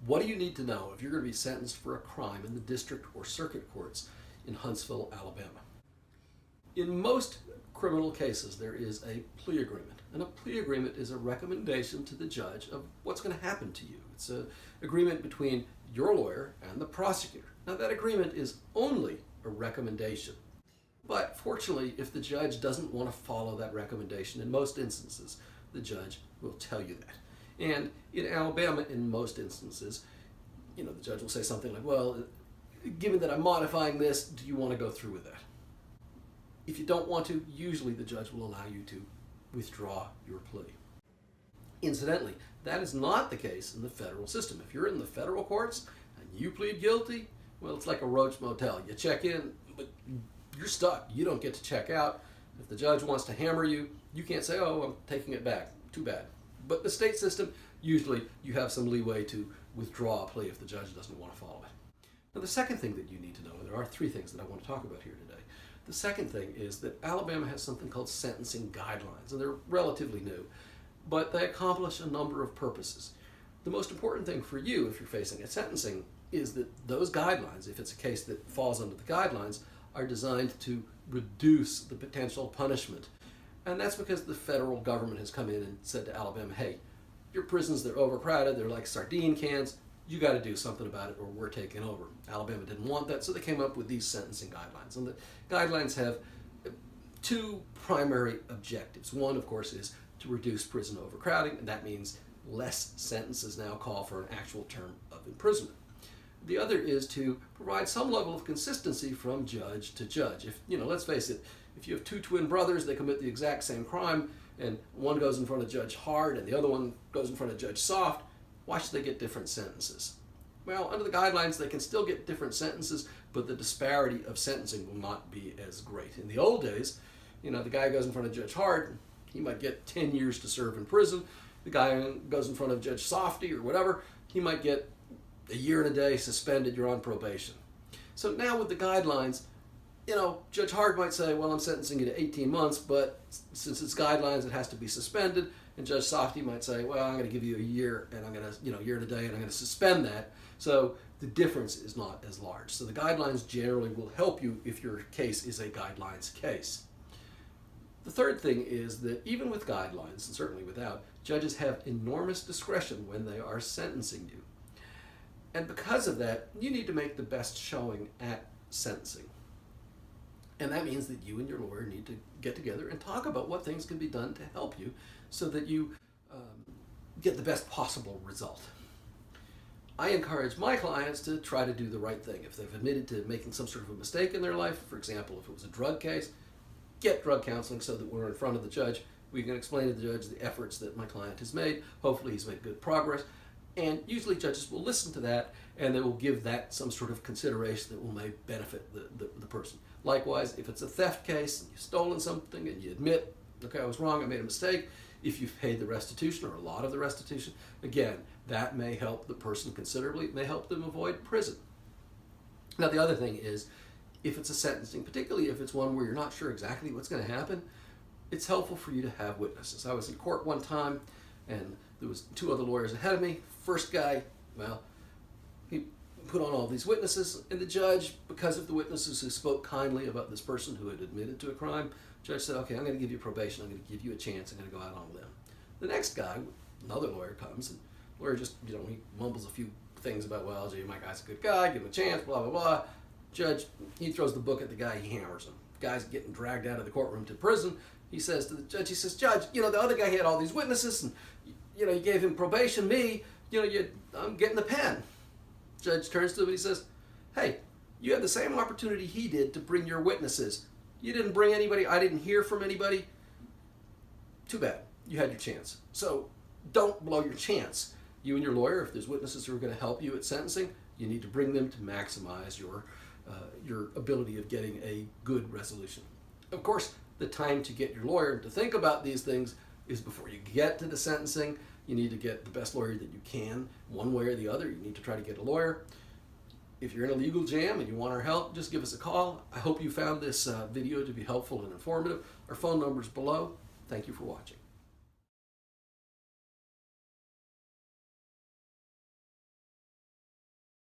What do you need to know if you're going to be sentenced for a crime in the district or circuit courts in Huntsville, Alabama? In most criminal cases, there is a plea agreement. And a plea agreement is a recommendation to the judge of what's going to happen to you. It's an agreement between your lawyer and the prosecutor. Now, that agreement is only a recommendation. But fortunately, if the judge doesn't want to follow that recommendation, in most instances, the judge will tell you that. And in Alabama, in most instances, the judge will say something like, well, given that I'm modifying this, do you want to go through with that? If you don't want to, usually the judge will allow you to withdraw your plea. Incidentally, that is not the case in the federal system. If you're in the federal courts and you plead guilty, well, it's like a roach motel. You check in, but you're stuck. You don't get to check out. If the judge wants to hammer you, you can't say, oh, I'm taking it back. Too bad. But the state system, usually you have some leeway to withdraw a plea if the judge doesn't want to follow it. Now, the second thing that you need to know, and there are three things that I want to talk about here today. The second thing is that Alabama has something called sentencing guidelines, and they're relatively new, but they accomplish a number of purposes. The most important thing for you, if you're facing a sentencing, is that those guidelines, if it's a case that falls under the guidelines, are designed to reduce the potential punishment. And that's because the federal government has come in and said to Alabama, hey, your prisons, they're overcrowded, they're like sardine cans, you got to do something about it or we're taking over. Alabama didn't want that, so they came up with these sentencing guidelines. And the guidelines have two primary objectives. One, of course, is to reduce prison overcrowding, and that means less sentences now call for an actual term of imprisonment. The other is to provide some level of consistency from judge to judge. If, let's face it, if you have two twin brothers, they commit the exact same crime, and one goes in front of Judge Hard and the other one goes in front of Judge Soft, why should they get different sentences? Well, under the guidelines, they can still get different sentences, but the disparity of sentencing will not be as great. In the old days, the guy goes in front of Judge Hard, he might get 10 years to serve in prison. The guy who goes in front of Judge Softy or whatever, he might get a year and a day suspended, you're on probation. So now with the guidelines, Judge Hard might say, well, I'm sentencing you to 18 months, but since it's guidelines, it has to be suspended. And Judge Softy might say, well, I'm going to give you a year, and I'm going to, year and a day, and I'm going to suspend that. So the difference is not as large. So the guidelines generally will help you if your case is a guidelines case. The third thing is that even with guidelines, and certainly without, judges have enormous discretion when they are sentencing you. And because of that, you need to make the best showing at sentencing. And that means that you and your lawyer need to get together and talk about what things can be done to help you so that you get the best possible result. I encourage my clients to try to do the right thing. If they've admitted to making some sort of a mistake in their life, for example, if it was a drug case, get drug counseling so that when we're in front of the judge, we can explain to the judge the efforts that my client has made. Hopefully he's made good progress. And usually judges will listen to that and they will give that some sort of consideration that will may benefit the person. Likewise, if it's a theft case and you've stolen something and you admit, okay, I was wrong, I made a mistake, if you've paid the restitution or a lot of the restitution, again, that may help the person considerably. It may help them avoid prison. Now, the other thing is, if it's a sentencing, particularly if it's one where you're not sure exactly what's going to happen, it's helpful for you to have witnesses. I was in court one time and there was two other lawyers ahead of me. First guy, well, he put on all these witnesses, and the judge, because of the witnesses who spoke kindly about this person who had admitted to a crime, the judge said, okay, I'm going to give you probation, I'm going to give you a chance, I'm going to go out on a limb. The next guy, another lawyer comes, and the lawyer just, he mumbles a few things about, well, gee, my guy's a good guy, give him a chance, blah, blah, blah. Judge, he throws the book at the guy, he hammers him. The guy's getting dragged out of the courtroom to prison. He says to the judge, he says, Judge, the other guy had all these witnesses, and, you gave him probation, me, I'm getting the pen. Judge turns to him and he says, hey, you had the same opportunity he did to bring your witnesses. You didn't bring anybody, I didn't hear from anybody. Too bad, you had your chance. So don't blow your chance. You and your lawyer, if there's witnesses who are going to help you at sentencing, you need to bring them to maximize your ability of getting a good resolution. Of course, the time to get your lawyer to think about these things is before you get to the sentencing. You need to get the best lawyer that you can, one way or the other. You need to try to get a lawyer. If you're in a legal jam and you want our help, just give us a call. I hope you found this video to be helpful and informative. Our phone number is below. Thank you for watching.